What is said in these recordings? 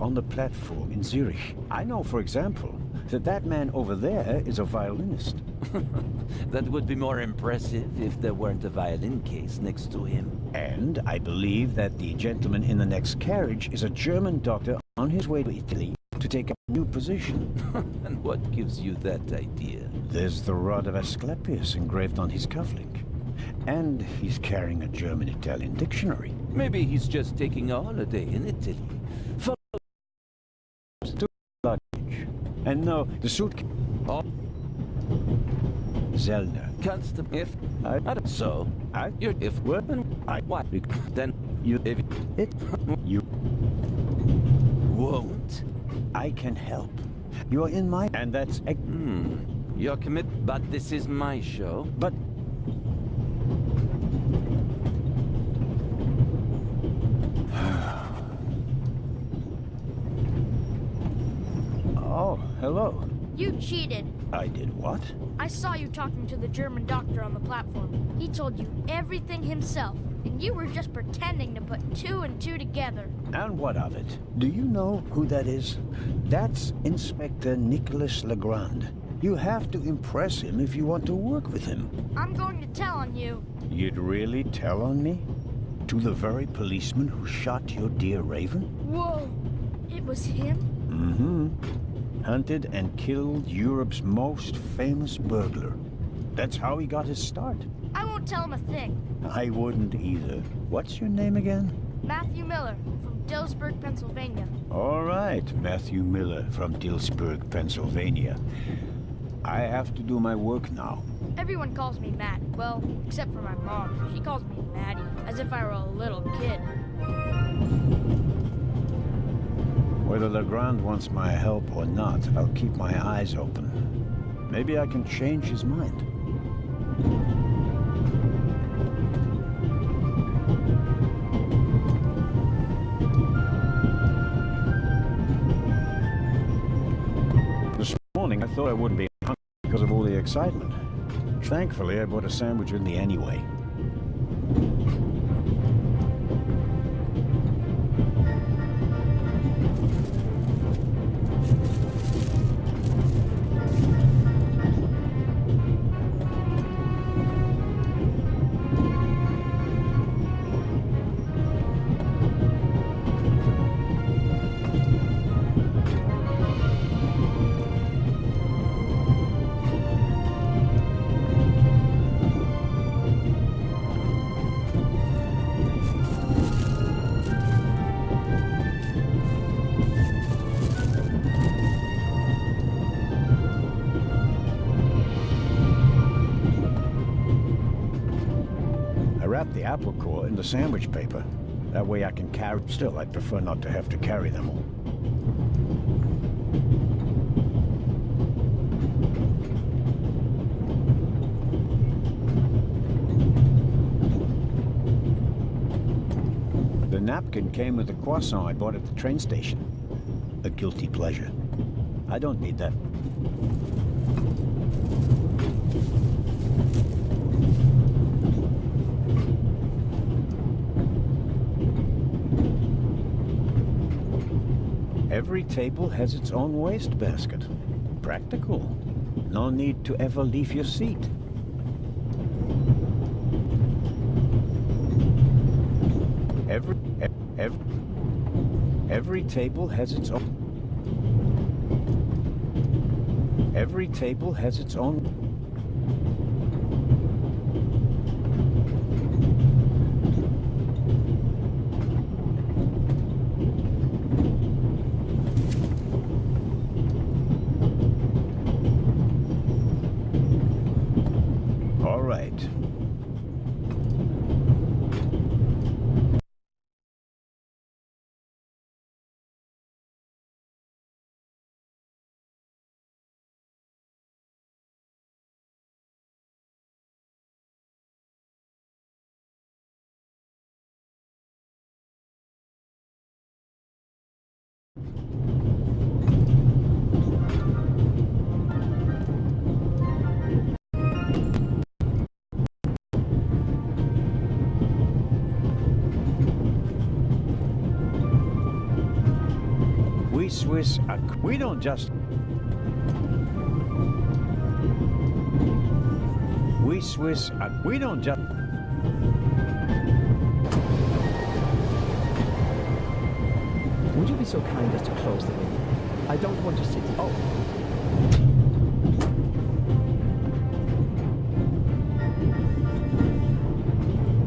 on the platform in Zurich. I know, for example, that man over there is a violinist. That would be more impressive if there weren't a violin case next to him. And I believe that the gentleman in the next carriage is a German doctor on his way to Italy to take a new position. And what gives you that idea? There's the rod of Asclepius engraved on his cufflink. And he's carrying a German-Italian dictionary. Maybe he's just taking a holiday in Italy. Luggage. And no, the suitcase. Oh. Zellner. Constant if I don't so I you if were I what then you if it you won't I can help. You're in my and that's you're commit but this is my show. But oh, hello. You cheated. I did what? I saw you talking to the German doctor on the platform. He told you everything himself, and you were just pretending to put two and two together. And what of it? Do you know who that is? That's Inspector Nicholas Legrand. You have to impress him if you want to work with him. I'm going to tell on you. You'd really tell on me? To the very policeman who shot your dear Raven? Whoa! It was him? Mm-hmm. Hunted and killed Europe's most famous burglar. That's how he got his start. I won't tell him a thing. I wouldn't either. What's your name again? Matthew Miller, from Dillsburg, Pennsylvania. All right, Matthew Miller from Dillsburg, Pennsylvania. I have to do my work now. Everyone calls me Matt. Well, except for my mom. She calls me Maddie, as if I were a little kid. Whether Legrand wants my help or not, I'll keep my eyes open. Maybe I can change his mind. This morning I thought I wouldn't be hungry because of all the excitement. Thankfully, I bought a sandwich with me anyway. Wrap the apple core in the sandwich paper. That way I can carry. Still, I'd prefer not to have to carry them all. The napkin came with the croissant I bought at the train station. A guilty pleasure. I don't need that. Every table has its own wastebasket. Practical. No need to ever leave your seat. Every table has its own. Every table has its own. All right. We Swiss are... We don't just... We Swiss are... We don't just... Would you be so kind as to close the window? I don't want to sit... Oh.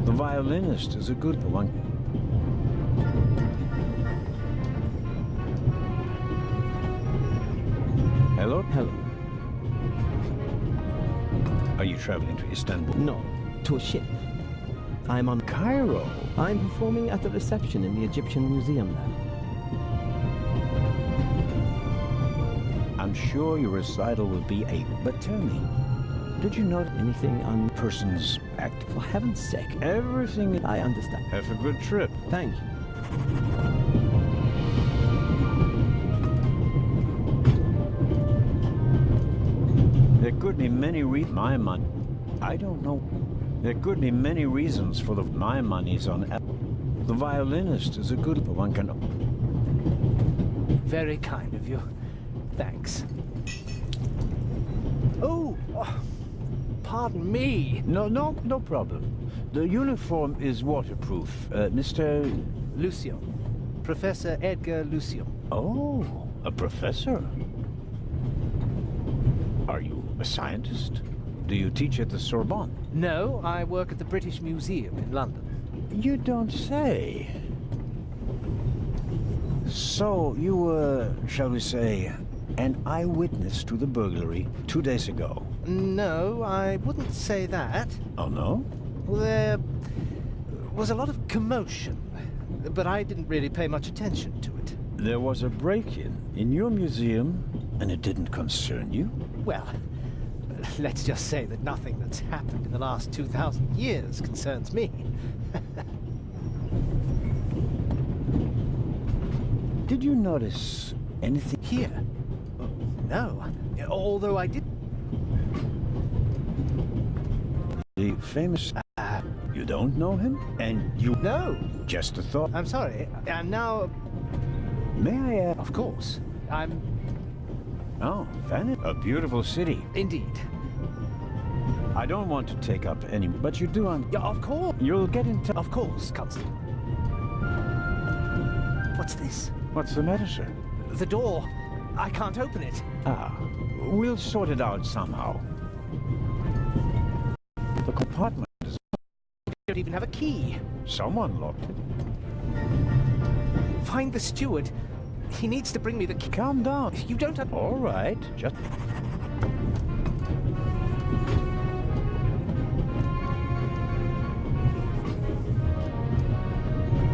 The violinist is a good one. Hello? Hello. Are you traveling to Istanbul? No, to a ship. I'm on Cairo. I'm performing at the reception in the Egyptian Museum now. I'm sure your recital will be a... But tell me, did you note Anything on... persons act? For heaven's sake. Everything... I understand. Have a good trip. Thank you. There could be many my money. I don't know. There could be many reasons for my money's on... The violinist is a good one can... Very kind of you. Thanks. Oh, pardon me. No problem. The uniform is waterproof. Mr... Lucio. Professor Edgar Lucio. Oh, a professor. Are you a scientist? Do you teach at the Sorbonne? No, I work at the British Museum in London. You don't say. So, you were, shall we say, an eyewitness to the burglary 2 days ago? No, I wouldn't say that. Oh, no? There was a lot of commotion, but I didn't really pay much attention to it. There was a break-in in your museum, and it didn't concern you? Well, let's just say that nothing that's happened in the last 2,000 years concerns me. Did you notice anything Here? No, although I did... the famous... you don't know him? And you... No, Just a thought. I'm sorry. I'm now... May I ask? Of course. I'm... Oh, Venice. A beautiful city. Indeed. I don't want to take up any... But you do on... Yeah, of course. You'll get in touch. Of course, Constable. What's this? What's the matter, sir? The door. I can't open it. Ah, we'll sort it out somehow. The compartment is... I don't even have a key. Someone locked it. Find the steward. He needs to bring me the key. Calm down. You don't have... All right, just...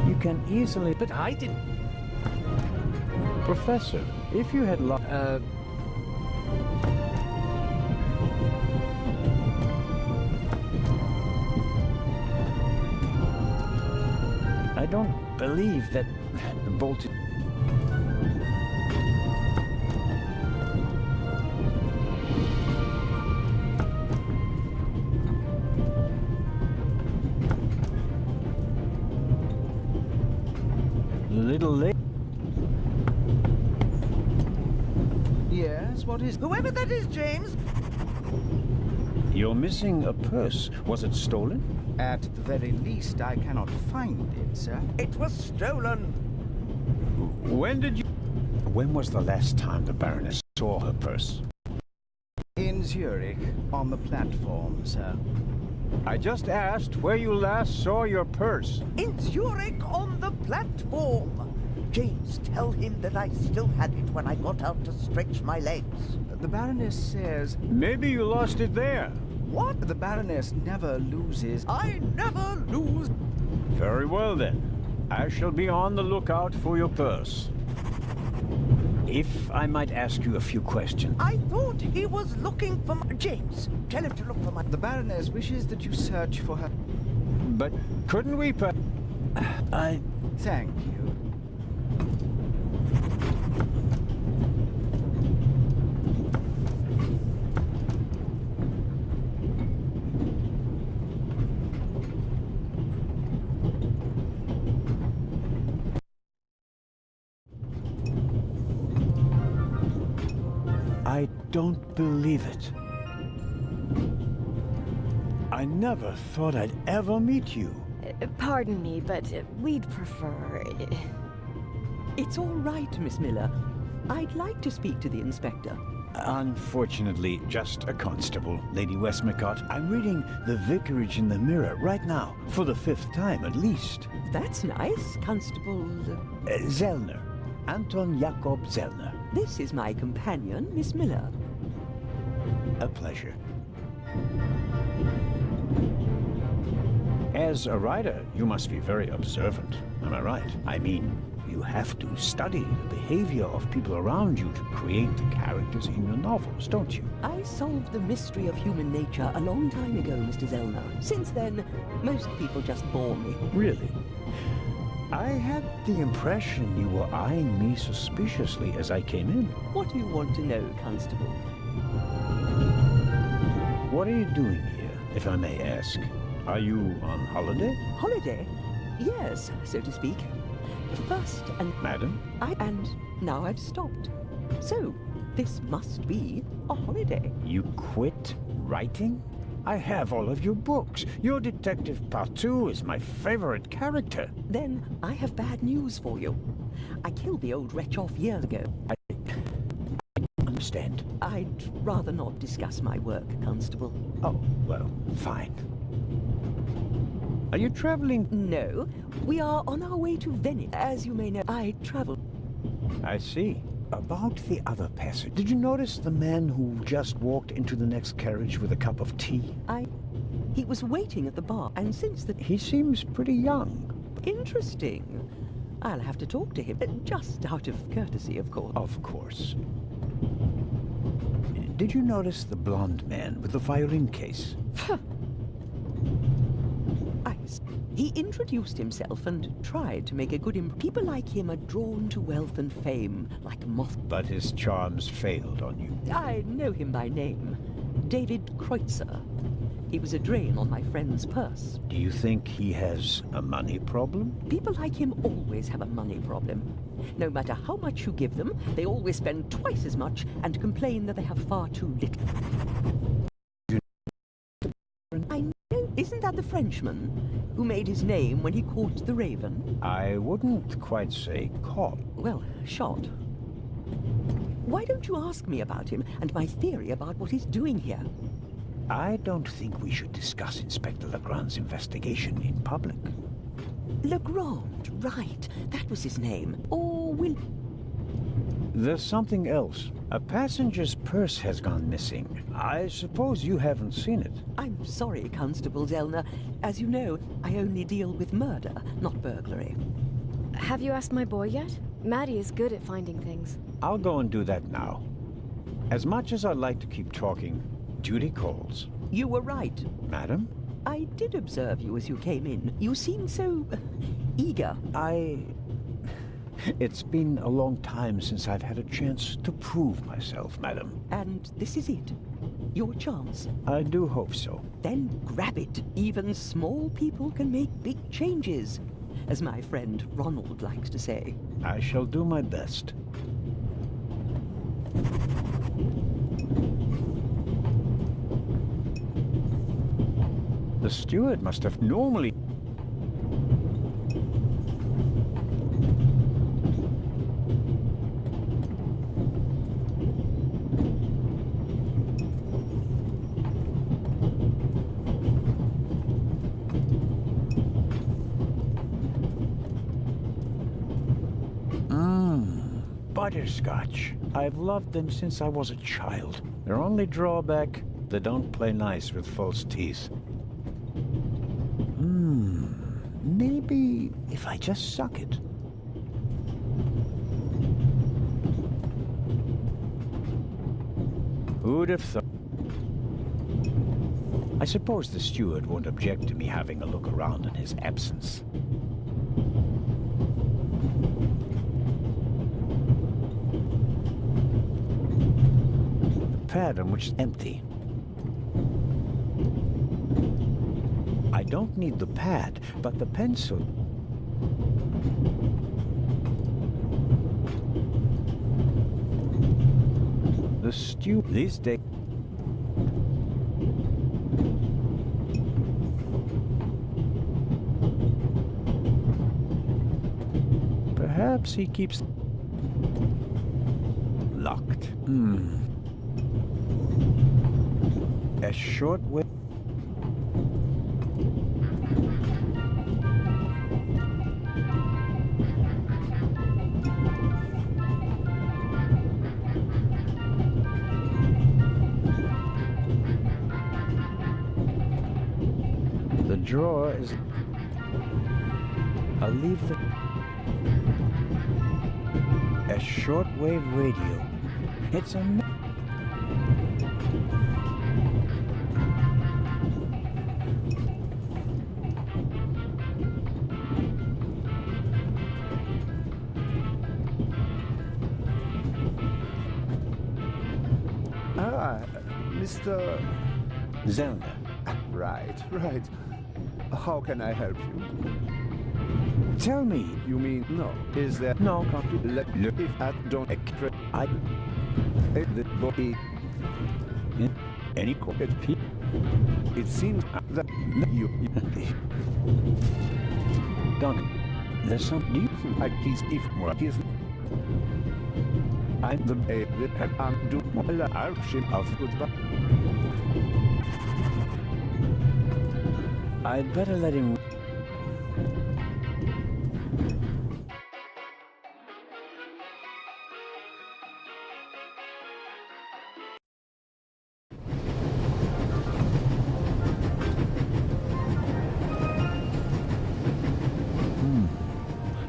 You can easily... But I didn't... Professor, if you had locked... I don't believe that the bolt... Little late. Yes, what is... Whoever that is, James! You're missing a purse. Was it stolen? At the very least, I cannot find it, sir. It was stolen! When did you... When was the last time the Baroness saw her purse? In Zurich, on the platform, sir. I just asked where you last saw your purse. In Zurich on the platform. James, tell him that I still had it when I got out to stretch my legs. The Baroness says... Maybe you lost it there. What? The Baroness never loses... I never lose. Very well then. I shall be on the lookout for your purse. If I might ask you a few questions. I thought he was looking for James, tell him to look for my... The Baroness wishes that you search for her... But couldn't we Thank you. I don't believe it. I never thought I'd ever meet you. Pardon me, but we'd prefer... It's all right, Miss Miller. I'd like to speak to the inspector. Unfortunately, just a constable, Lady Westmacott. I'm reading The Vicarage in the Mirror right now, for the 5th time at least. That's nice, Constable... Zellner. Anton Jakob Zellner. This is my companion, Miss Miller. A pleasure. As a writer, you must be very observant, am I right? I mean, you have to study the behavior of people around you to create the characters in your novels, don't you? I solved the mystery of human nature a long time ago, Mr. Zellner. Since then, most people just bore me. Really? I had the impression you were eyeing me suspiciously as I came in. What do you want to know, Constable? What are you doing here, if I may ask? Are you on holiday? Holiday? Yes, so to speak. First and... Madam? And now I've stopped. So, this must be a holiday. You quit writing? I have all of your books. Your Detective Partout is my favorite character. Then I have bad news for you. I killed the old wretch off years ago. I understand. I'd rather not discuss my work, Constable. Oh, well, fine. Are you traveling? No, we are on our way to Venice. As you may know, I travel. I see. About the other passage, did you notice the man who just walked into the next carriage with a cup of tea? He was waiting at the bar, and since the... He seems pretty young. Interesting. I'll have to talk to him, just out of courtesy, of course. Of course. Did you notice the blonde man with the violin case? He introduced himself and tried to make a good impression. People like him are drawn to wealth and fame, like moth. But his charms failed on you. I know him by name. David Kreutzer. He was a drain on my friend's purse. Do you think he has a money problem? People like him always have a money problem. No matter how much you give them, they always spend twice as much and complain that they have far too little. I know. Isn't that the Frenchman who made his name when he caught the Raven? I wouldn't quite say caught. Well, shot. Why don't you ask me about him and my theory about what he's doing here? I don't think we should discuss Inspector Legrand's investigation in public. Legrand, right. That was his name. Or will... There's something else. A passenger's purse has gone missing. I suppose you haven't seen it. I'm sorry, Constable Zellner. As you know, I only deal with murder, not burglary. Have you asked my boy yet? Maddie is good at finding things. I'll go and do that now. As much as I'd like to keep talking, duty calls. You were right. Madam? I did observe you as you came in. You seemed so... eager. It's been a long time since I've had a chance to prove myself, madam. And this is it? Your chance? I do hope so. Then grab it. Even small people can make big changes, as my friend Ronald likes to say. I shall do my best. The steward must have normally... Butterscotch. I've loved them since I was a child. Their only drawback, they don't play nice with false teeth. Maybe if I just suck it. Who'd have thought? I suppose the steward won't object to me having a look around in his absence. Pad on which is empty. I don't need the pad, but the pencil. The stew these days. Perhaps he keeps locked. A short way. The drawer is. I'll leave the. A shortwave radio. It's a. Ah, Mr. Zelda. Right. How can I help you? Tell me. You mean no? Is there No. Look, if I don't I. the body, Any corporate it seems that you don't. There's some new. I he's if what is I'm the and do ship of goodbye. I'd better let him.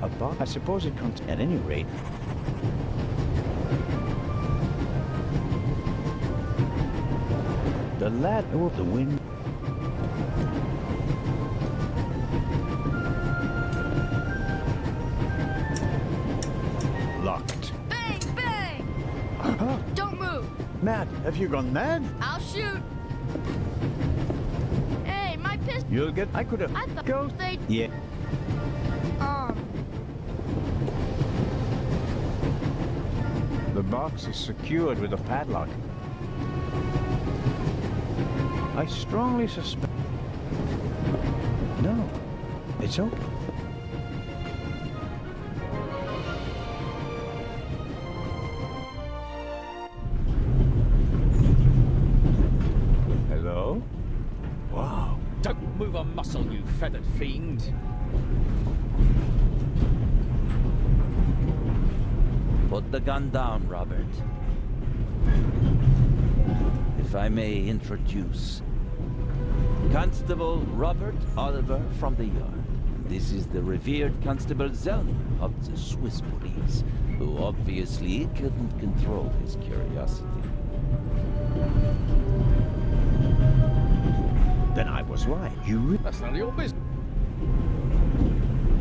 A box? I suppose it comes at any rate. The lad of the wind. Locked. Bang, bang! Huh? Don't move. Matt, have you gone mad? I'll shoot. Hey, my pistol. You'll get. I could have. I thought Go. they. Yeah. The box is secured with a padlock. I strongly suspect. No, it's open. Hello? Wow. Don't move a muscle, you feathered fiend. Put the gun down, Robert. If I may introduce Constable Robert Oliver from the yard. This is the revered Constable Zelda of the Swiss police, who obviously couldn't control his curiosity. Then I was right. That's none of your business.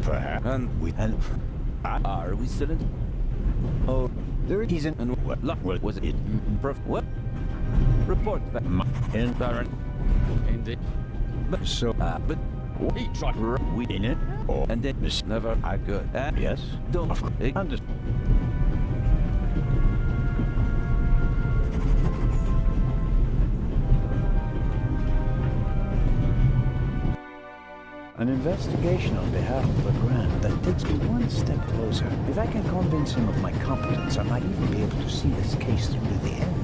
Perhaps. And Are we still in? oh, there it isn't. And what luck was it? What? Report back. And Baron. Indeed. but so But He tried. we in it or and then this never. I good. Yes. Don't. Of course. Understand. An investigation on behalf of the Grand that takes me one step closer. If I can convince him of my competence, I might even be able to see this case through to the end.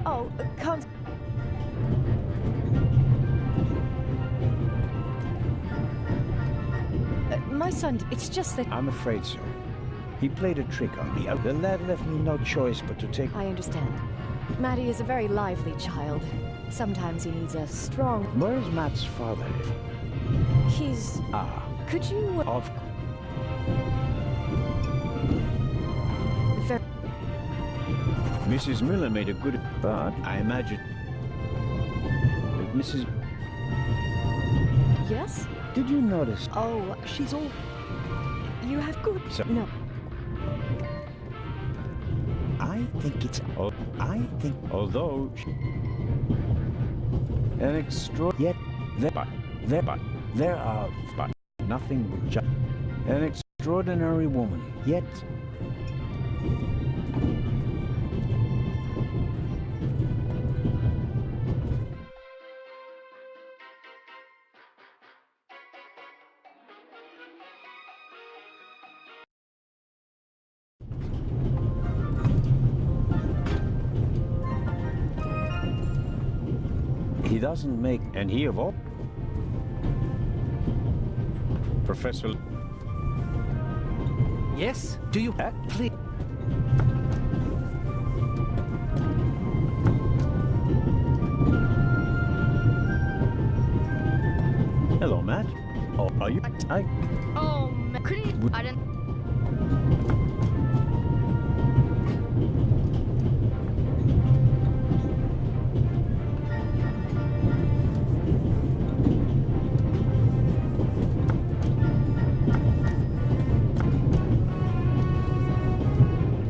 Oh, can't. My son, it's just that. I'm afraid so. He played a trick on me. The lad left me no choice but to take... I understand. Maddie is a very lively child. Sometimes he needs a strong. Where is Matt's father? He's. Ah, Could you. of... Ver- Mrs. Miller made a good... But I imagine... Mrs. Yes? Did you notice? Oh, she's all... You have good... So- No. I think it's... Oh, I think... Although... An extra... Yet... There are... But nothing but just... An extraordinary woman. Yet... He doesn't make... And he of all... Professor... Yes? Do you... Please... Hello, Matt. Oh, are you... Oh, man. Couldn't... I didn't...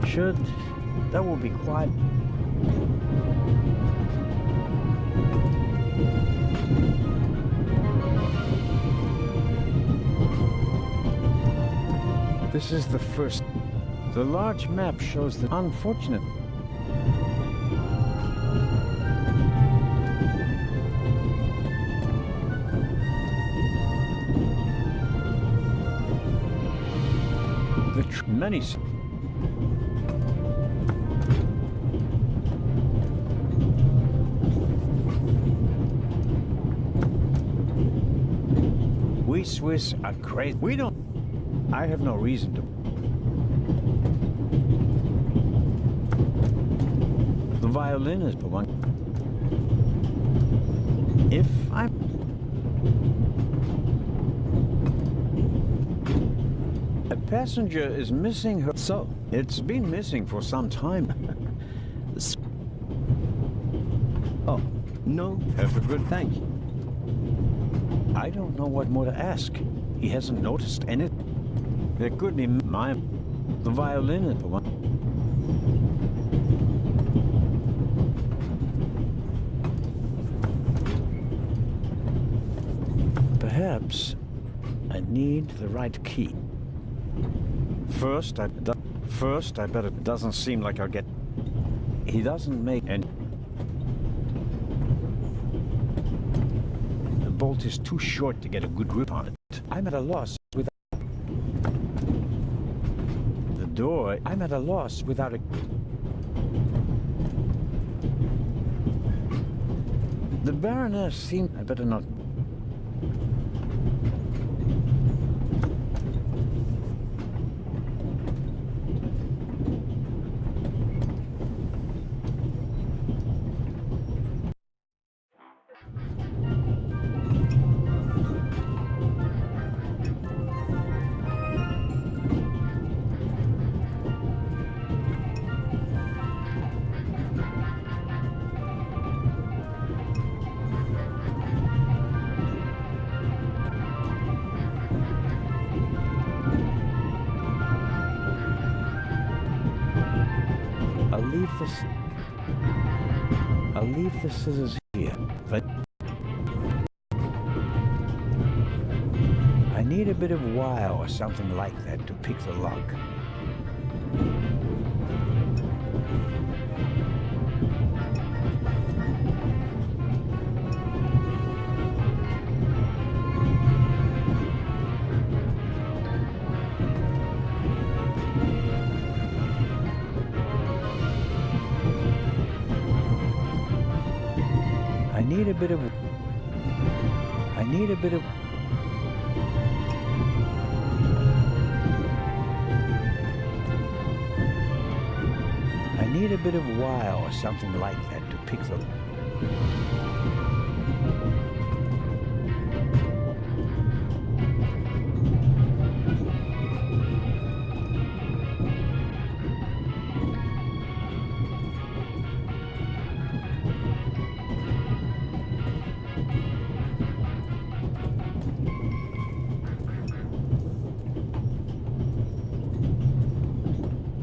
Should... That will be quiet. This is the first... The large map shows the unfortunate... Many... We Swiss are crazy. We don't... I have no reason to... The violinist, for one... If I'm... A passenger is missing her... So, It's been missing for some time. oh, no. Have a good... Thank you. I don't know what more to ask. He hasn't noticed anything. There could be the violinist, for one... Perhaps I need the right key. First, I bet it doesn't seem like I'll get... He doesn't make any... The bolt is too short to get a good grip on it. I'm at a loss without... The door... I'm at a loss without a... The Baroness seemed... I better not... I'll leave the scissors here, but I need a bit of wire or something like that to pick the lock. I need a bit of... I need a bit of... I need a bit of wire or something like that to pick the...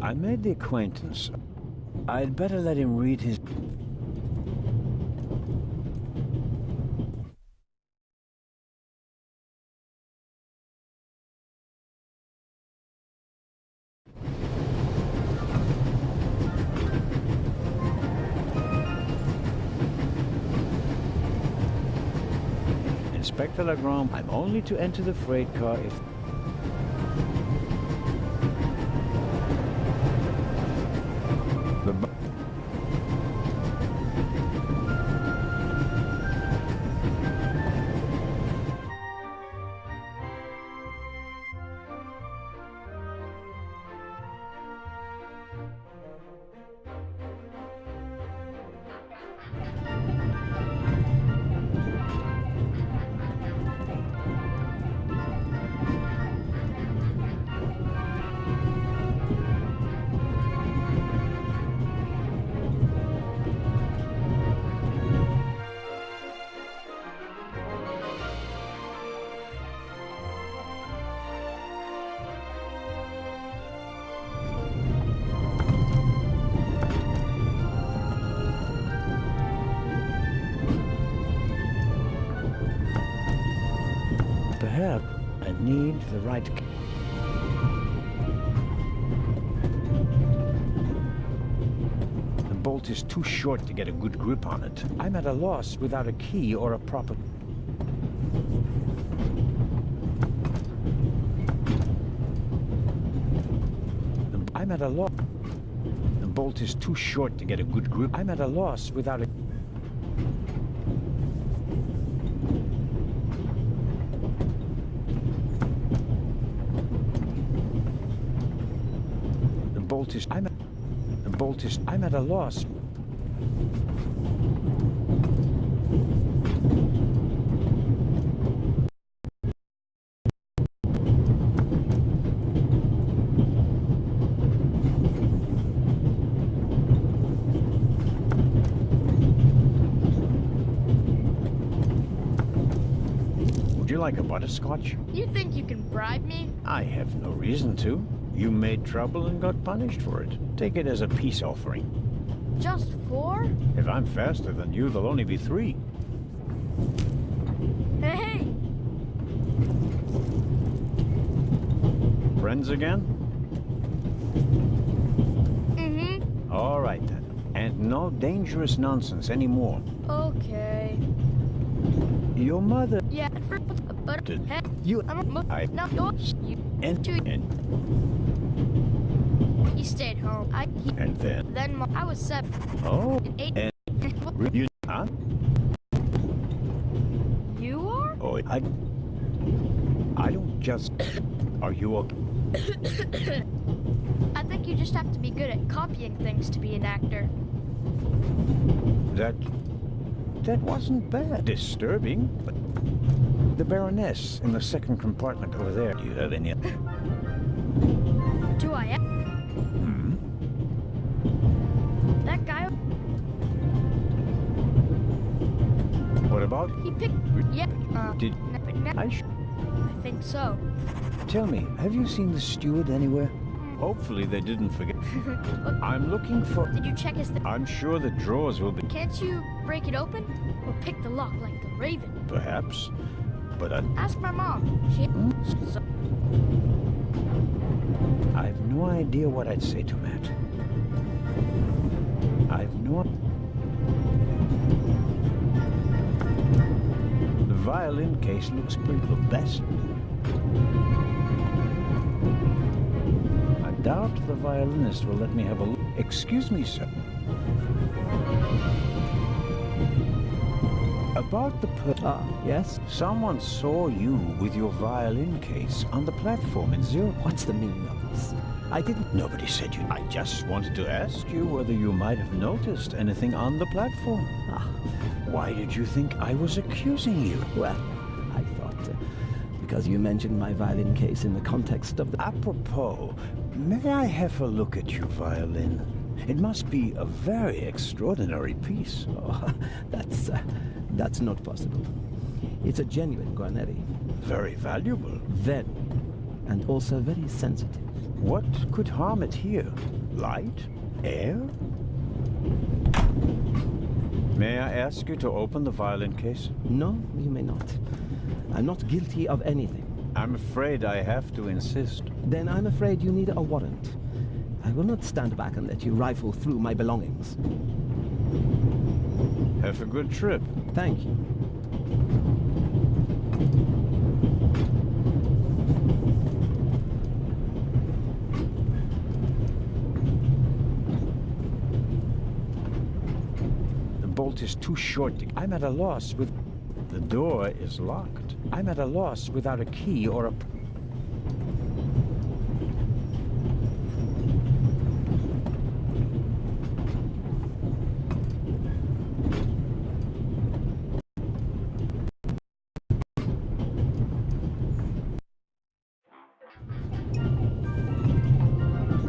I made the acquaintance. I'd better let him read his... Inspector Legrand, I'm only to enter the freight car if... The... Perhaps I need the right... The bolt is too short to get a good grip on it. I'm at a loss without a key or a proper... I'm at a loss. The bolt is too short to get a good grip. I'm at a loss without a... I'm at a loss. Would you like a butterscotch? You think you can bribe me? I have no reason to. You made trouble and got punished for it. Take it as a peace offering. Just 4? If I'm faster than you, there'll only be 3. Hey! Friends again? Mm-hmm. All right, then. And no dangerous nonsense anymore. Okay. Your mother... Yeah, but... Hey, You... I... No, yours. You... And... He stayed home. And then? Then I was 7. Oh, 8. and... You... Huh? You are? Oh, I don't just... Are you okay? I think you just have to be good at copying things to be an actor. That wasn't bad. Disturbing, but... The Baroness in the second compartment over there. Do you have any... Do I? That guy... What about... He picked... Yeah, Did... I think so. Tell me, have you seen the steward anywhere? Hopefully they didn't forget. I'm looking for... Did you check his... I'm sure the drawers will be... Can't you break it open? Or pick the lock like the Raven? Perhaps, but Ask my mom. She... So... I've no idea what I'd say to Matt. I've no... The violin case looks pretty the best. I doubt the violinist will let me have a look. Excuse me, sir. About the yes? Someone saw you with your violin case on the platform in Zero. What's the meaning of this? I didn't... Nobody said you... I just wanted to ask you whether you might have noticed anything on the platform. Why did you think I was accusing you? Well, I thought... because you mentioned my violin case in the context of the... Apropos, may I have a look at your violin? It must be a very extraordinary piece. Oh, that's not possible. It's a genuine Guarneri. Very valuable. Very. And also very sensitive. What could harm it here? Light? Air? May I ask you to open the violin case? No, you may not. I'm not guilty of anything. I'm afraid I have to insist. Then I'm afraid you need a warrant. I will not stand back and let you rifle through my belongings. Have a good trip. Thank you. The bolt is too short. I'm at a loss with... The door is locked. I'm at a loss without a key or a...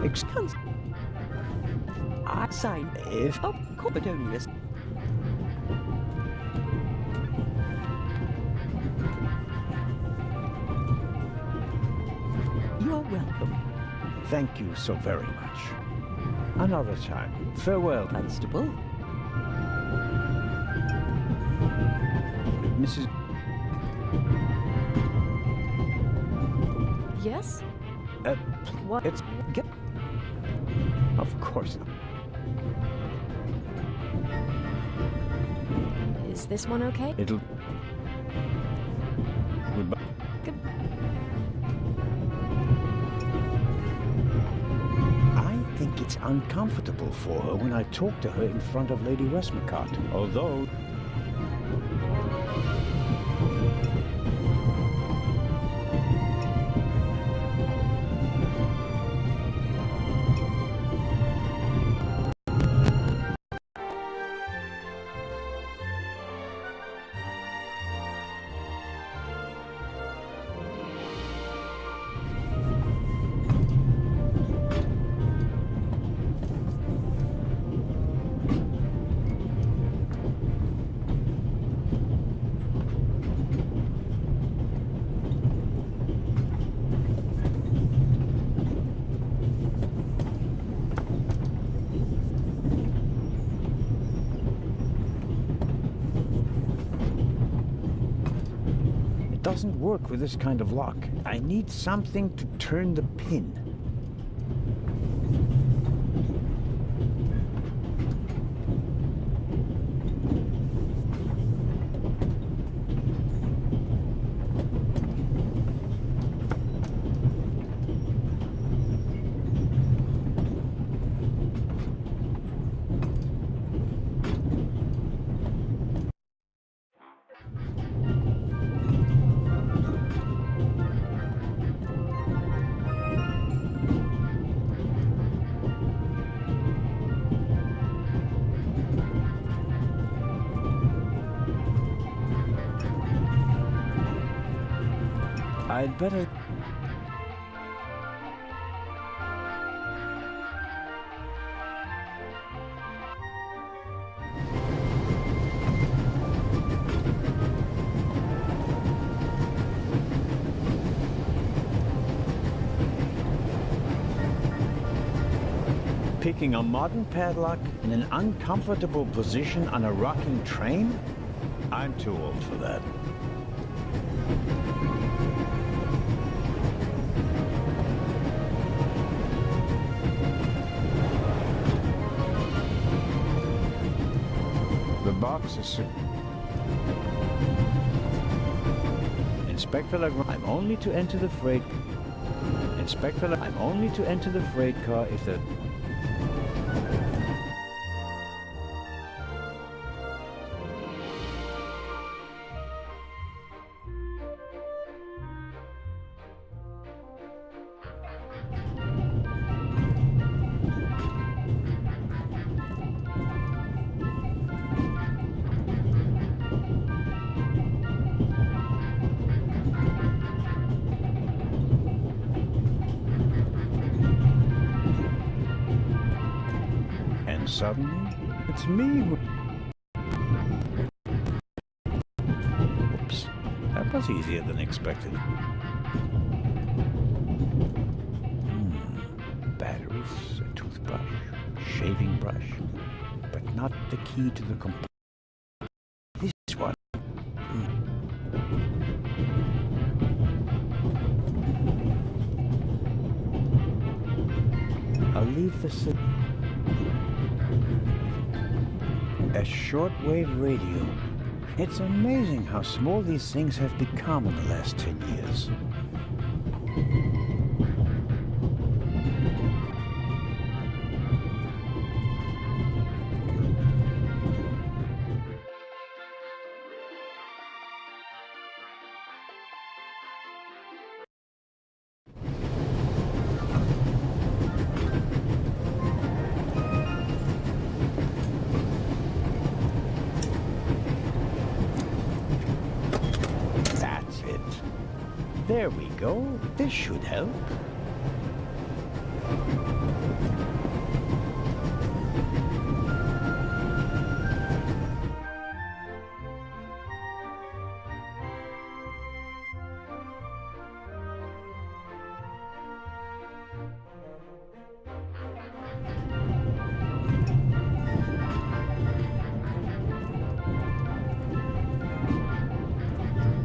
Excuse. I sign If... of Corbidonius. You are welcome. Thank you so very much. Another time. Farewell. Constable. Mrs... Yes? What? It's... Get... Of course not. Is this one okay? It'll... Goodbye. I think it's uncomfortable for her when I talk to her in front of Lady Westmacott. Although... It doesn't work with this kind of lock. I need something to turn the pin. I'd better... Picking a modern padlock in an uncomfortable position on a rocking train? I'm too old for that. The box is... Inspector Legrand, I'm only to enter the freight... Inspector I'm only to enter the freight car if the... Suddenly, it's me who... Oops, that was easier than expected. shaving brush, but not the key to the compartment. This one. I'll leave the a shortwave radio. It's amazing how small these things have become in the last 10 years. There we go. This should help.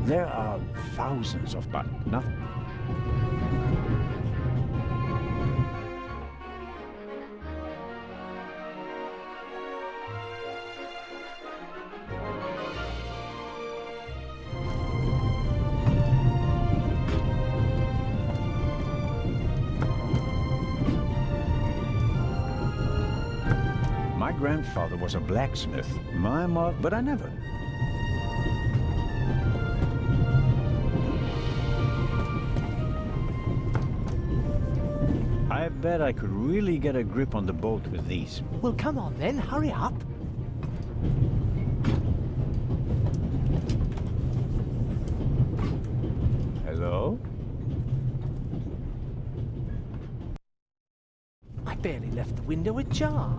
There are thousands of but nothing. My grandfather was a blacksmith. My mother, but I never. I bet I could really get a grip on the boat with these. Well, come on then, hurry up. Hello? I barely left the window ajar.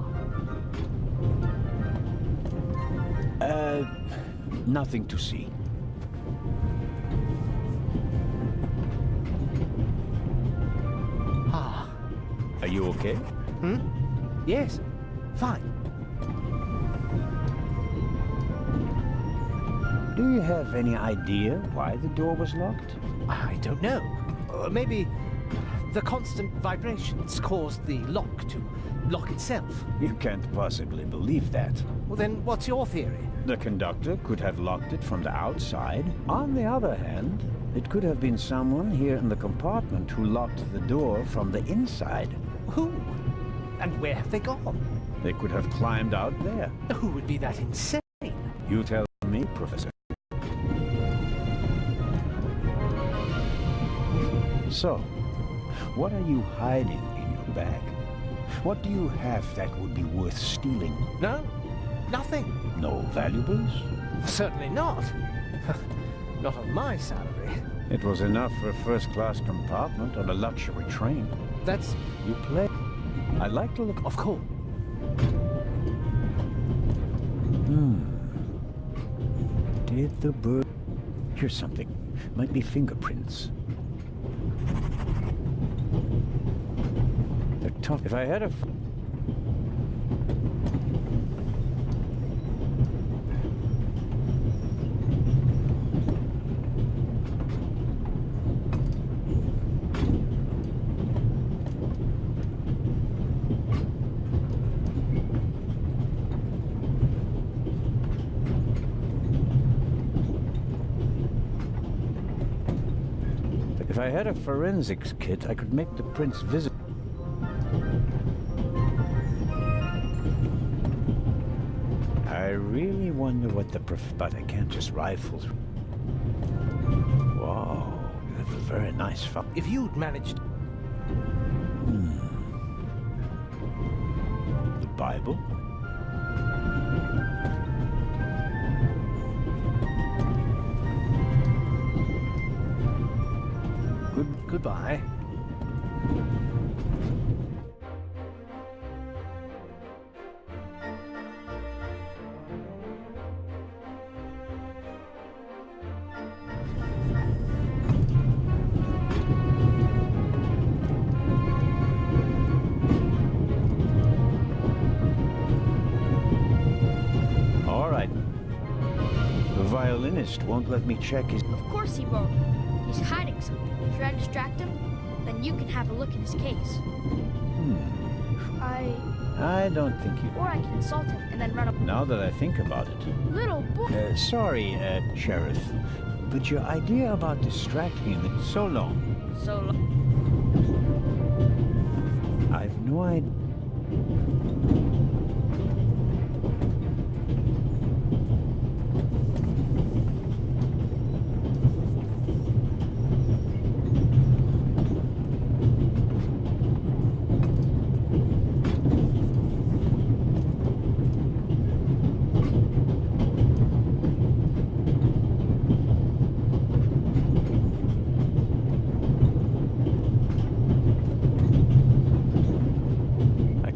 Nothing to see. Are you okay? Hmm? Yes. Fine. Do you have any idea why the door was locked? I don't know. Maybe the constant vibrations caused the lock to lock itself. You can't possibly believe that. Well, then what's your theory? The conductor could have locked it from the outside. On the other hand, it could have been someone here in the compartment who locked the door from the inside. Who? And where have they gone? They could have climbed out there. Who would be that insane? You tell me, Professor. So, what are you hiding in your bag? What do you have that would be worth stealing? No, nothing. No valuables? Certainly not. Not on my salary. It was enough for a first-class compartment on a luxury train. That's... You play. I like to look... Of course. Did the bird... Here's something. Might be fingerprints. They're tough. If I had a... If I had a forensics kit, I could make the prints visible. I really wonder what the but I can't just rifle through. Wow, you have a very nice file. If you'd managed... The Bible? Goodbye. violinist won't let me check his... Of course he won't. He's hiding something. Should I distract him? Then you can have a look at his case. I don't think you... Or I can insult him and then run up. Now that I think about it... Little boy. Sorry, Sheriff, but your idea about distracting him is so long. So long. I've no idea...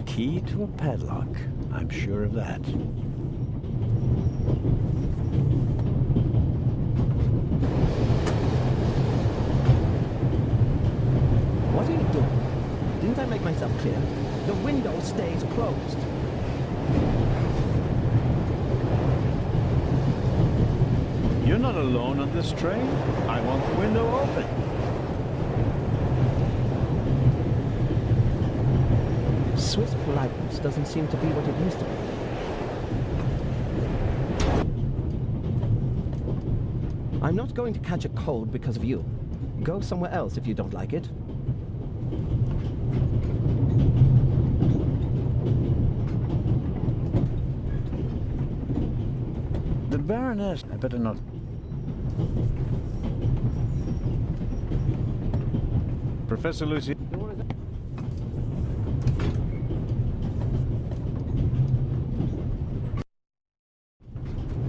Key to a padlock. I'm sure of that. What are you doing? Didn't I make myself clear? The window stays closed. You're not alone on this train. I want the window open. Swiss politeness doesn't seem to be what it used to be. I'm not going to catch a cold because of you. Go somewhere else if you don't like it. The Baroness... I better not... Professor Lucy...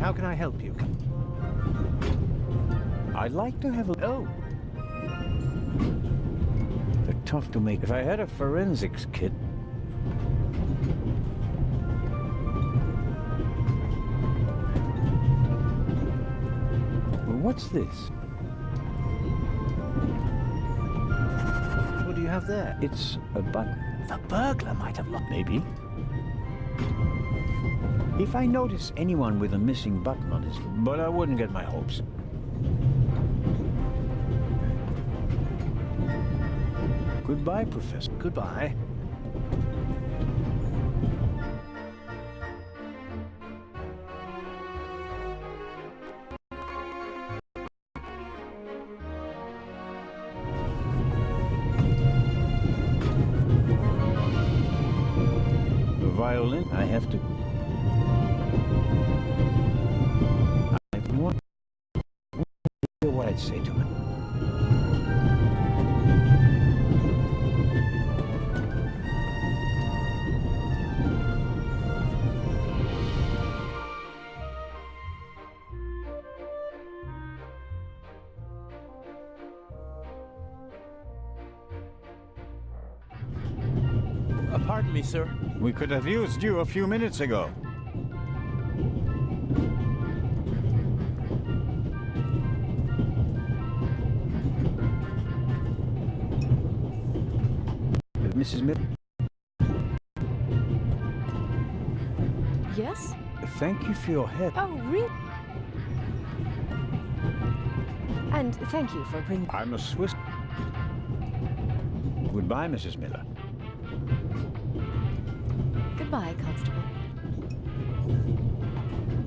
How can I help you? I'd like to have a... Oh. They're tough to make. If I had a forensics kit... Well, what's this? What do you have there? It's a button. The burglar might have locked. Maybe. If I notice anyone with a missing button on his... But I wouldn't get my hopes. Goodbye, Professor. Goodbye. The violin, I have to... I have no idea what I'd say to him. Pardon me, sir. We could have used you a few minutes ago. Mrs. Miller? Yes? Thank you for your help. Oh, really? And thank you for bringing... I'm a Swiss... Goodbye, Mrs. Miller. Goodbye, Constable.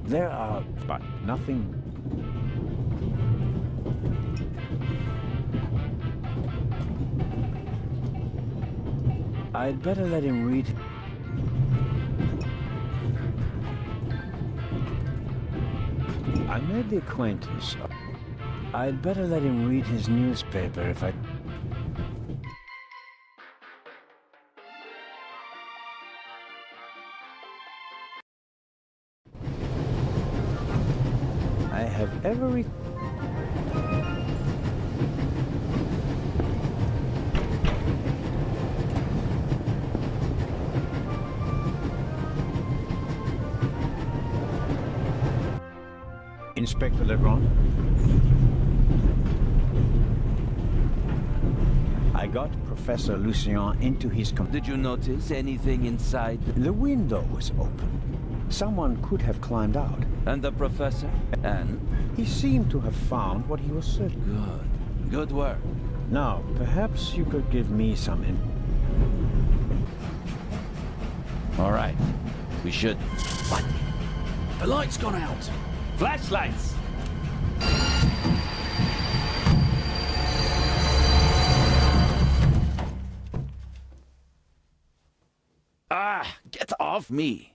There are... but nothing... I'd better let him read... I made the acquaintance of... I'd better let him read his newspaper if I... I have every... Inspector Legrand? I got Professor Lucien into his... Did you notice anything inside? The window was open. Someone could have climbed out. And the professor? And? He seemed to have found what he was searching. Good. Good work. Now, perhaps you could give me some All right. We should... What? The light's gone out. Flashlights! Ah! Get off me!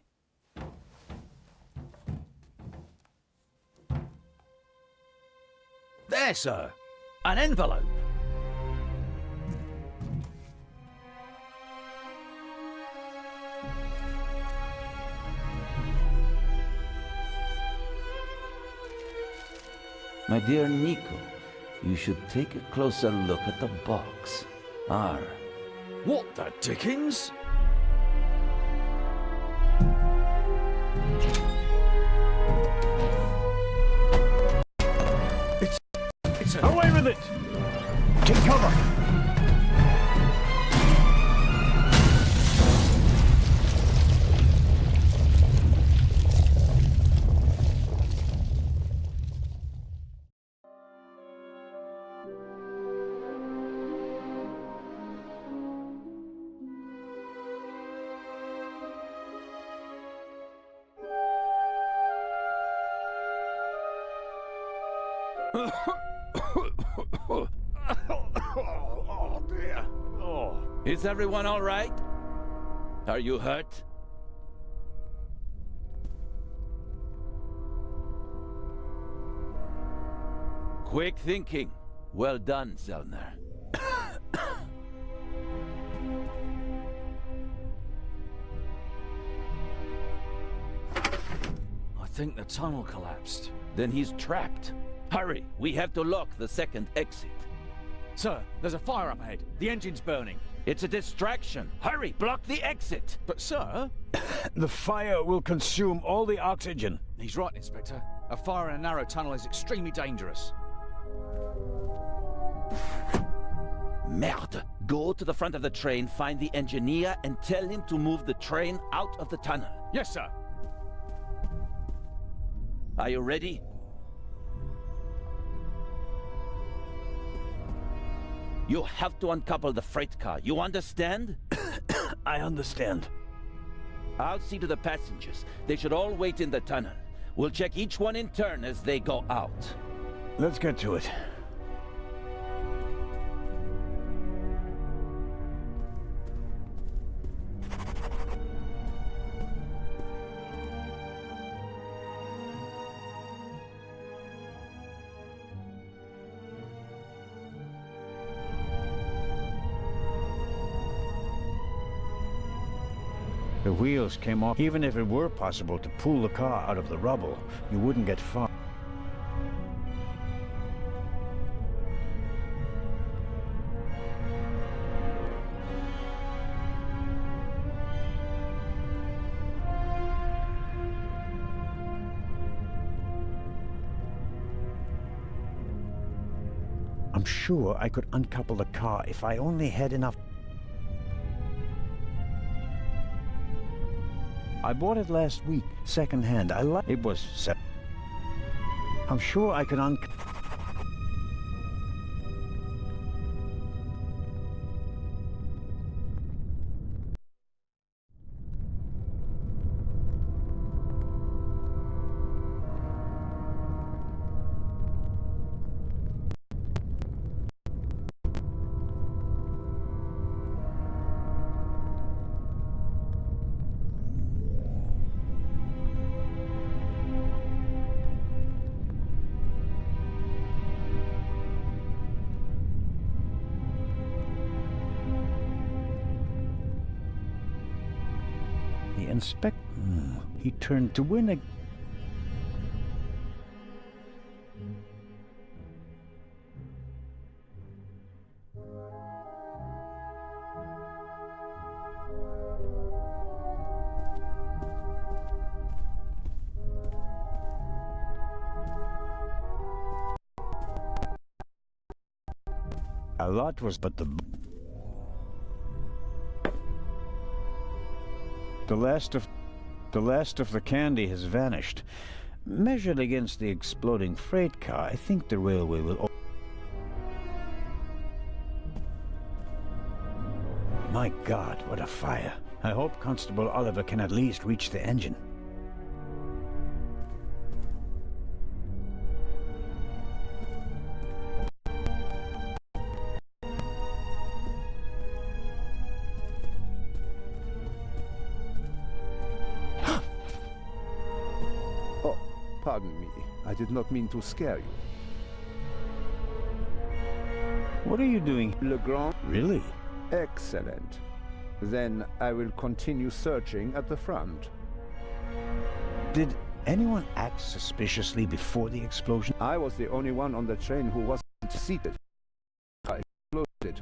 There, sir. An envelope. My dear Nico, you should take a closer look at the box. R. What the dickens? It's a... Away with it! Take cover! Oh dear. Oh. Is everyone all right? Are you hurt? Quick thinking. Well done, Zellner. I think the tunnel collapsed. Then he's trapped. Hurry, we have to lock the second exit. Sir, there's a fire up ahead. The engine's burning. It's a distraction. Hurry, block the exit. But sir... The fire will consume all the oxygen. He's right, Inspector. A fire in a narrow tunnel is extremely dangerous. Merde. Go to the front of the train, find the engineer, and tell him to move the train out of the tunnel. Yes, sir. Are you ready? You have to uncouple the freight car. You understand? I understand. I'll see to the passengers. They should all wait in the tunnel. We'll check each one in turn as they go out. Let's get to it. The wheels came off. Even if it were possible to pull the car out of the rubble, you wouldn't get far. I'm sure I could uncouple the car if I only had enough. I bought it last week, second-hand. It was I'm sure I could He turned to win a... A lot was but the last of... The last of the candy has vanished. Measured against the exploding freight car, I think the railway will... My God, what a fire. I hope Constable Oliver can at least reach the engine. Oh, pardon me. I did not mean to scare you. What are you doing? Legrand? Really? Excellent. Then I will continue searching at the front. Did anyone act suspiciously before the explosion? I was the only one on the train who wasn't seated. I exploded.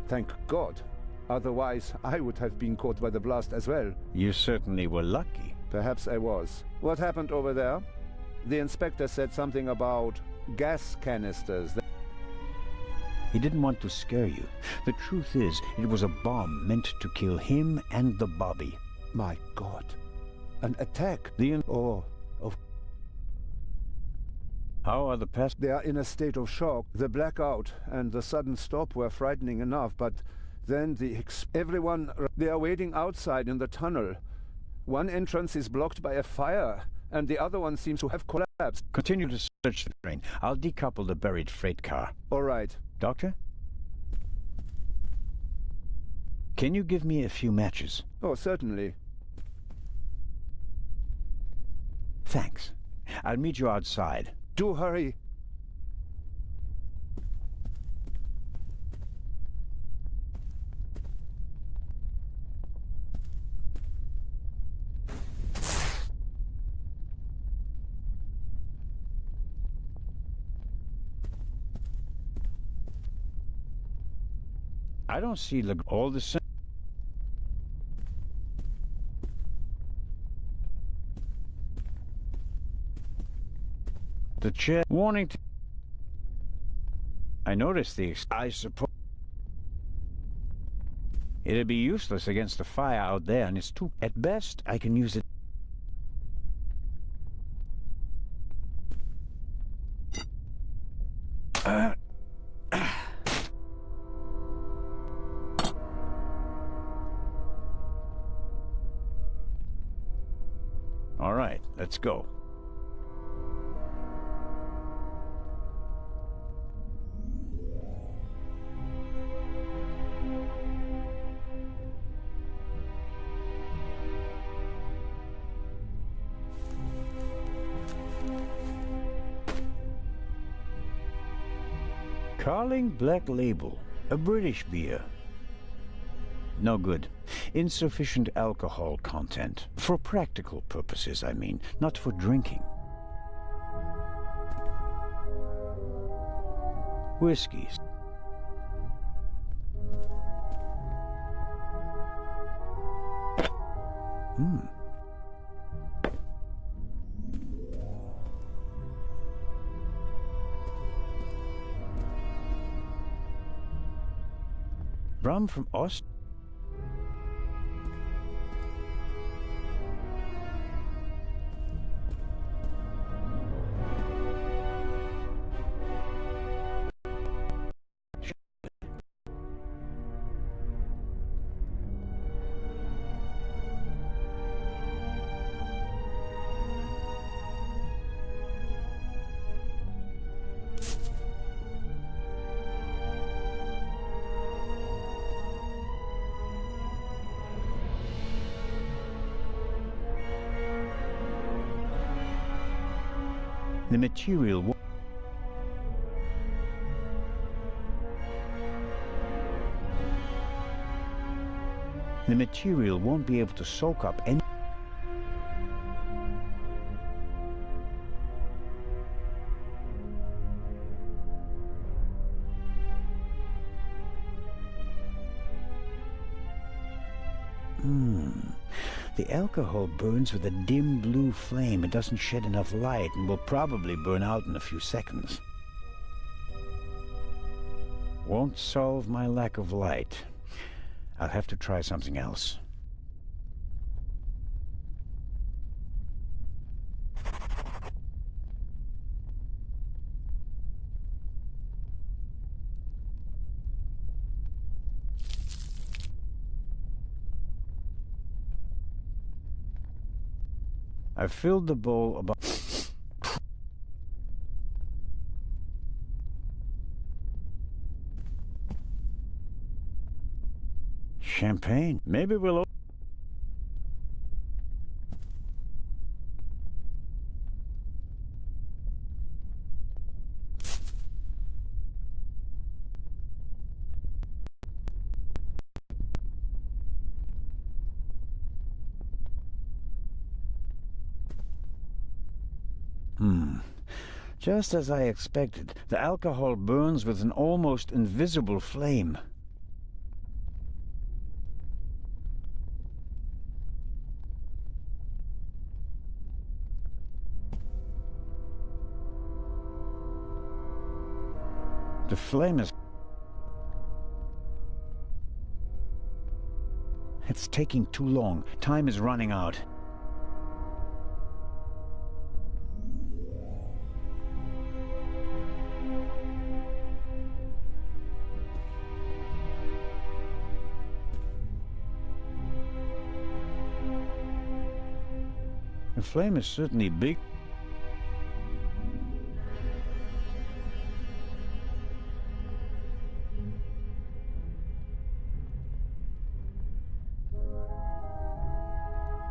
Thank God. Otherwise, I would have been caught by the blast as well. You certainly were lucky. Perhaps I was. What happened over there? The inspector said something about gas canisters. He didn't want to scare you. The truth is, it was a bomb meant to kill him and the Bobby. My God. An attack? How are the passengers? They are in a state of shock. The blackout and the sudden stop were frightening enough, but then everyone... They are waiting outside in the tunnel. One entrance is blocked by a fire, and the other one seems to have collapsed. Continue to search the train. I'll decouple the buried freight car. All right. Doctor? Can you give me a few matches? Oh, certainly. Thanks. I'll meet you outside. Do hurry. I don't see all the same. The chair warning to... I noticed I suppose it'd be useless against the fire out there, and it's too... At best, I can use it. All right, let's go. Carling Black Label, a British beer. No good. Insufficient alcohol content. For practical purposes, I mean, not for drinking. Whiskeys. Rum from Aust... The material... The material won't be able to soak up any... The alcohol burns with a dim blue flame. It doesn't shed enough light and will probably burn out in a few seconds. Won't solve my lack of light. I'll have to try something else. I filled the bowl about... Champagne. Maybe we'll... Just as I expected, the alcohol burns with an almost invisible flame. The flame is... It's taking too long. Time is running out. The flame is certainly big.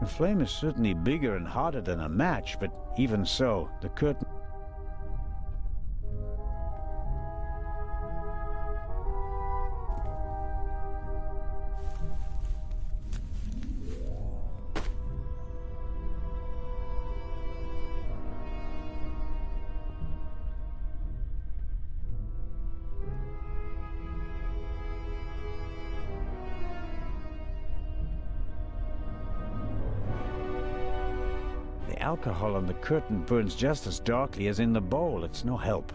The flame is certainly bigger and hotter than a match, but even so, the curtain... The alcohol on the curtain burns just as darkly as in the bowl. It's no help.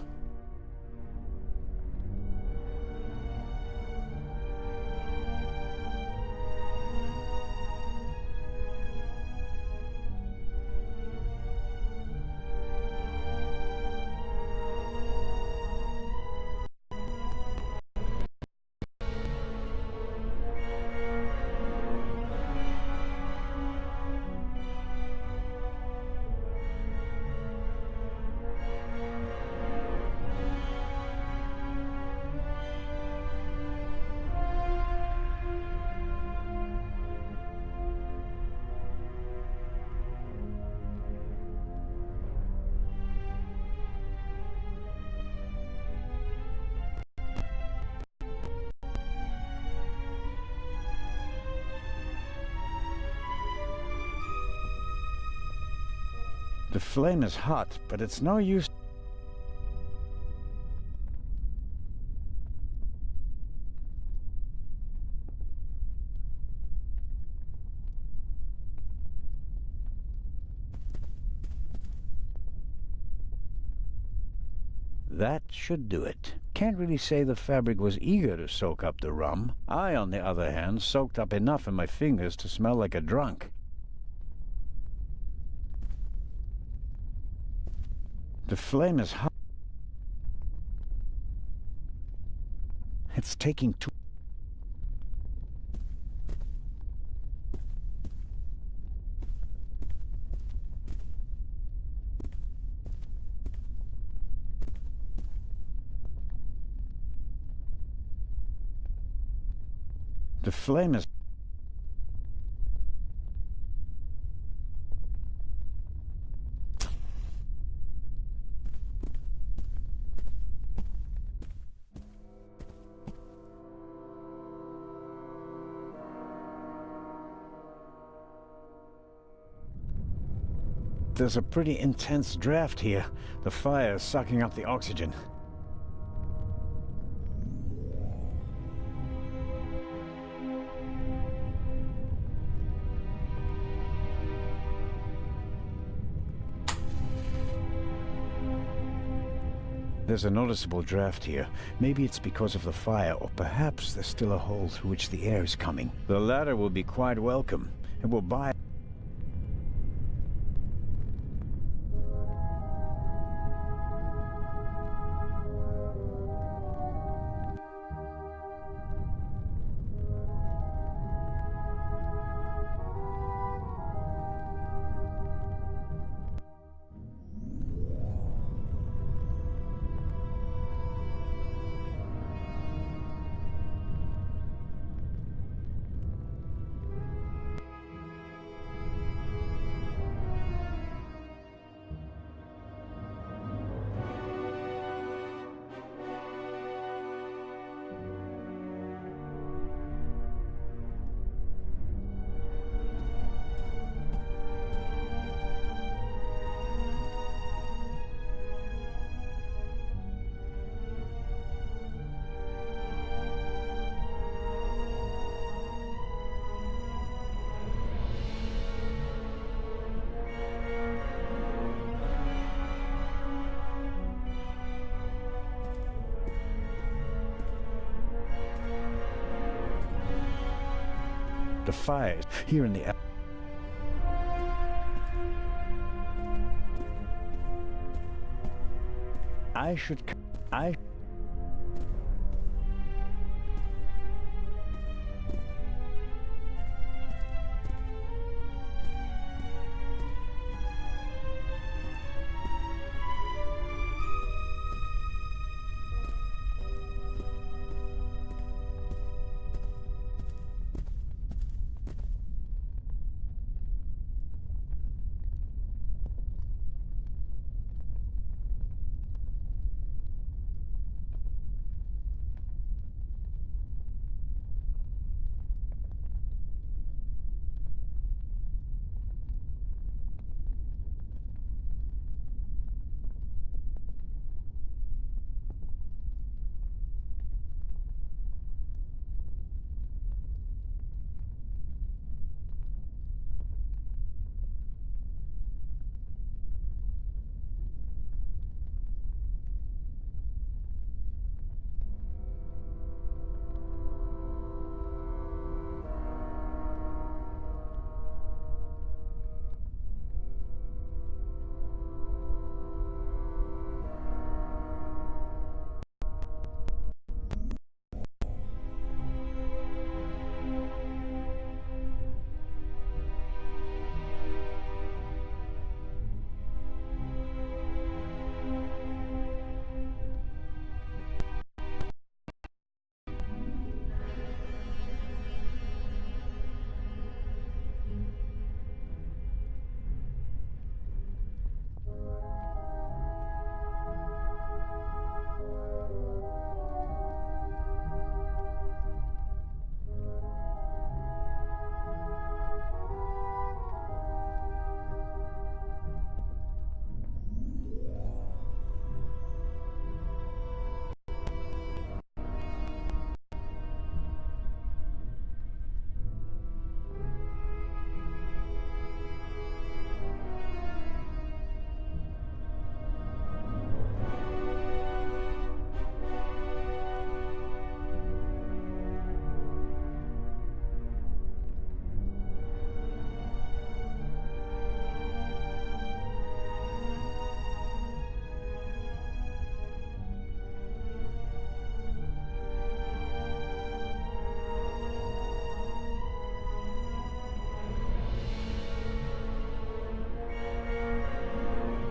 The flame is hot, but it's no use. That should do it. Can't really say the fabric was eager to soak up the rum. I, on the other hand, soaked up enough in my fingers to smell like a drunk. The flame is hot. It's taking too... The flame is... There's a pretty intense draft here. The fire is sucking up the oxygen. There's a noticeable draft here. Maybe it's because of the fire, or perhaps there's still a hole through which the air is coming. The latter will be quite welcome. It will buy... fire here in the... I should... I...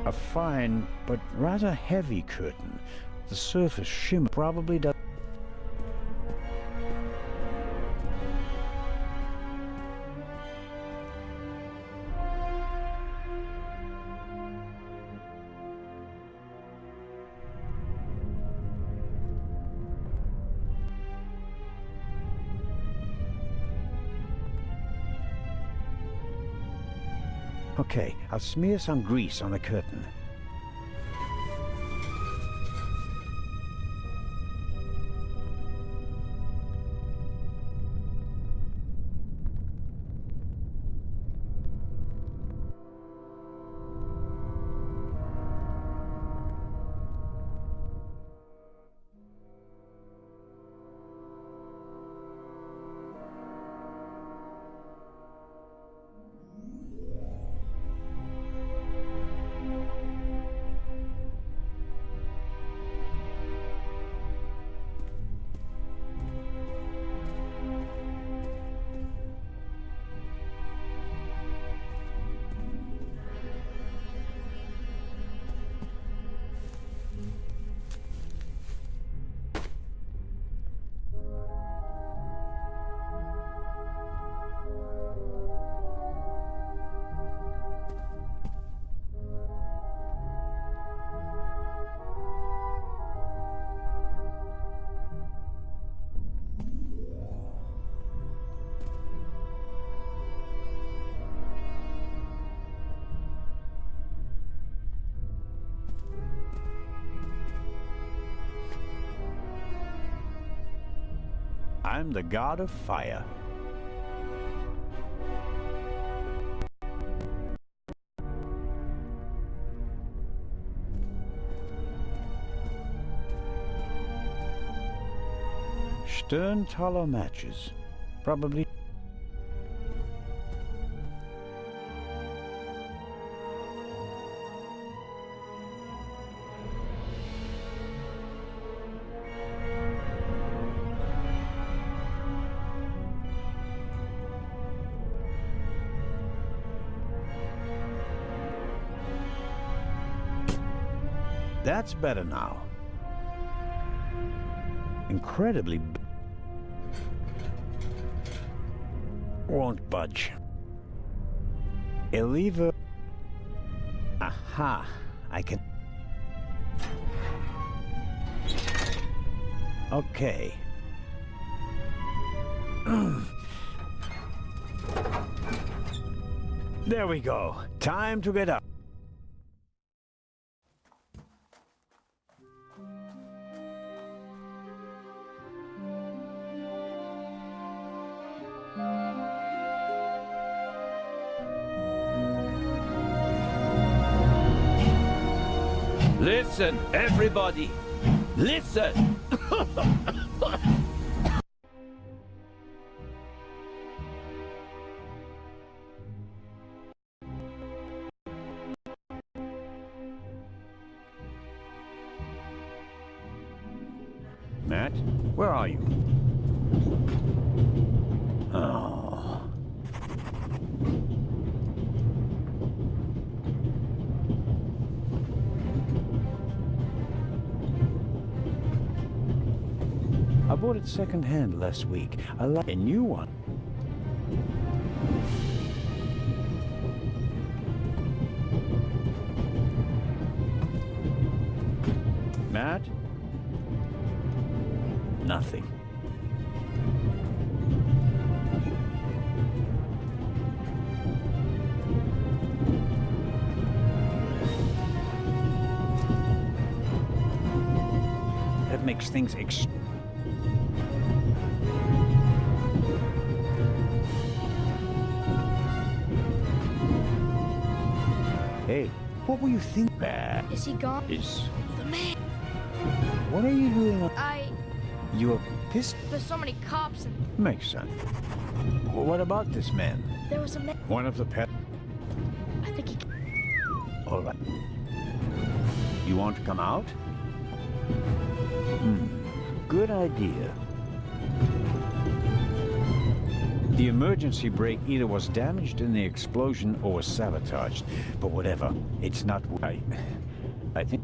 A fine but rather heavy curtain. The surface shimmer probably does. Okay, I'll smear some grease on the curtain. I'm the god of fire. Stern tallow matches. Probably That's better now. Incredibly won't budge. A lever. Aha, I can. Okay. There we go. Time to get up. Listen, everybody! Listen! Matt, where are you? Oh. I bought it secondhand last week. I like a new one. Matt? Nothing. That makes things Hey, what were you thinking? Bad. Is he gone? Is The man. what are you doing? You're pissed? There's so many cops and Makes sense. What about this man? there was a man. One of the pet. I think he. All right. You want to come out? Good idea. The emergency brake either was damaged in the explosion or was sabotaged. But whatever, it's not. I think.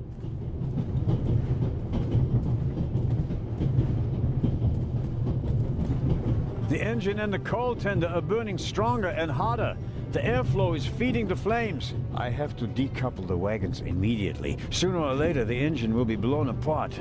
The engine and the coal tender are burning stronger and hotter. The airflow is feeding the flames. I have to decouple the wagons immediately. Sooner or later, the engine will be blown apart.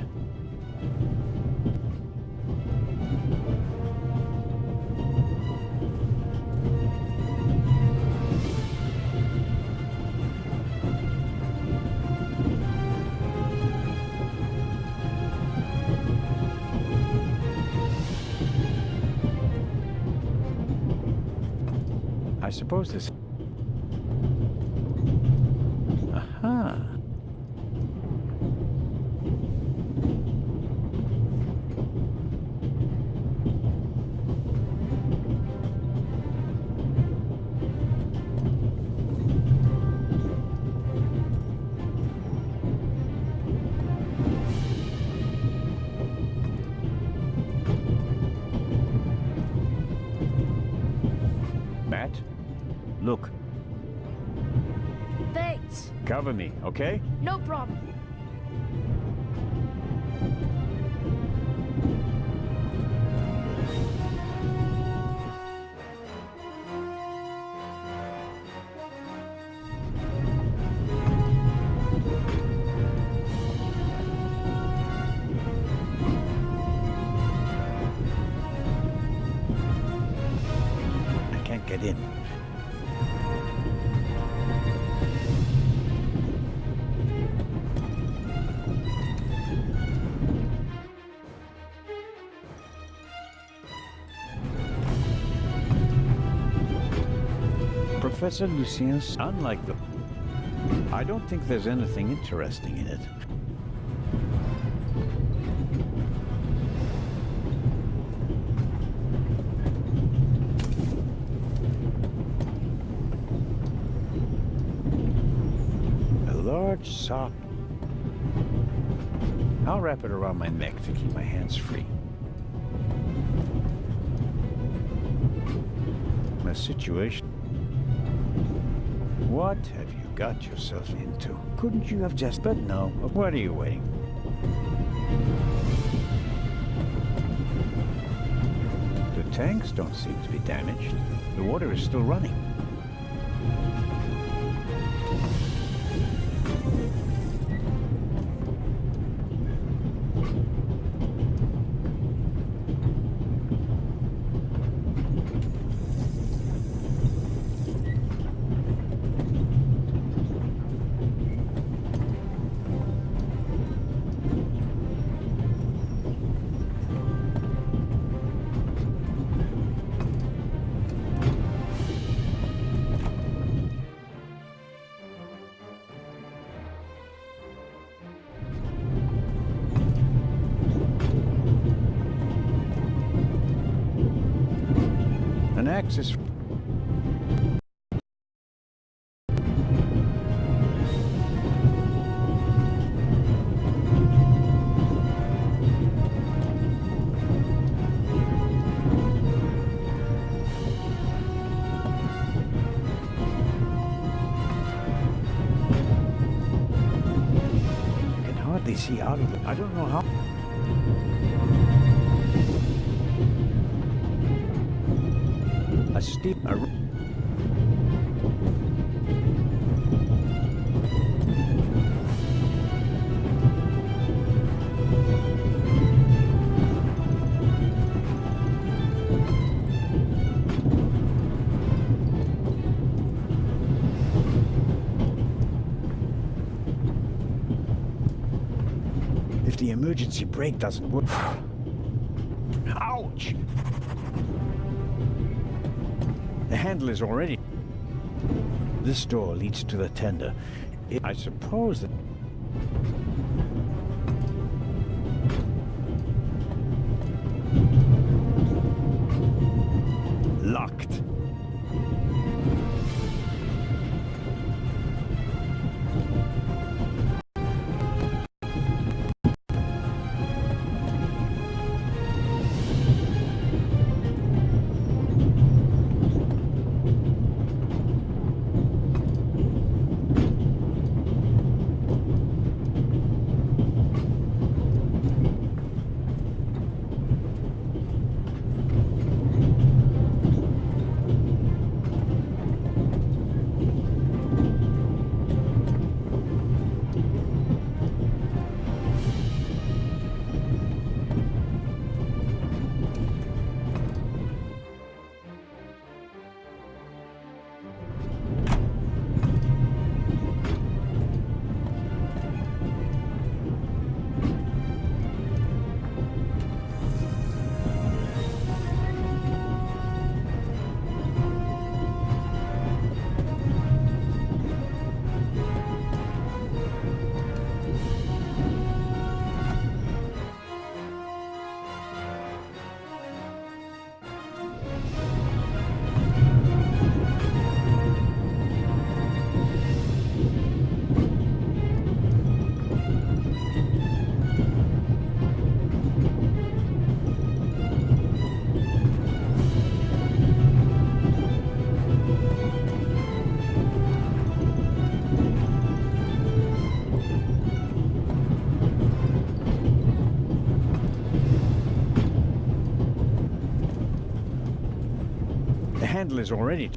I suppose this... Aha. Matt? Look. Thanks. Cover me, okay? No problem. I can't get in. Professor Lucien's unlike the... I don't think there's anything interesting in it. A large sock. I'll wrap it around my neck to keep my hands free. The situation... What have you got yourself into? Couldn't you have just... But no. What are you waiting? The tanks don't seem to be damaged. The water is still running. An axe is... I can hardly see out of it. I don't know how... A steep... If the emergency brake doesn't work... Ouch! The handle is already... This door leads to the tender. I suppose that... Locked. The handle is already...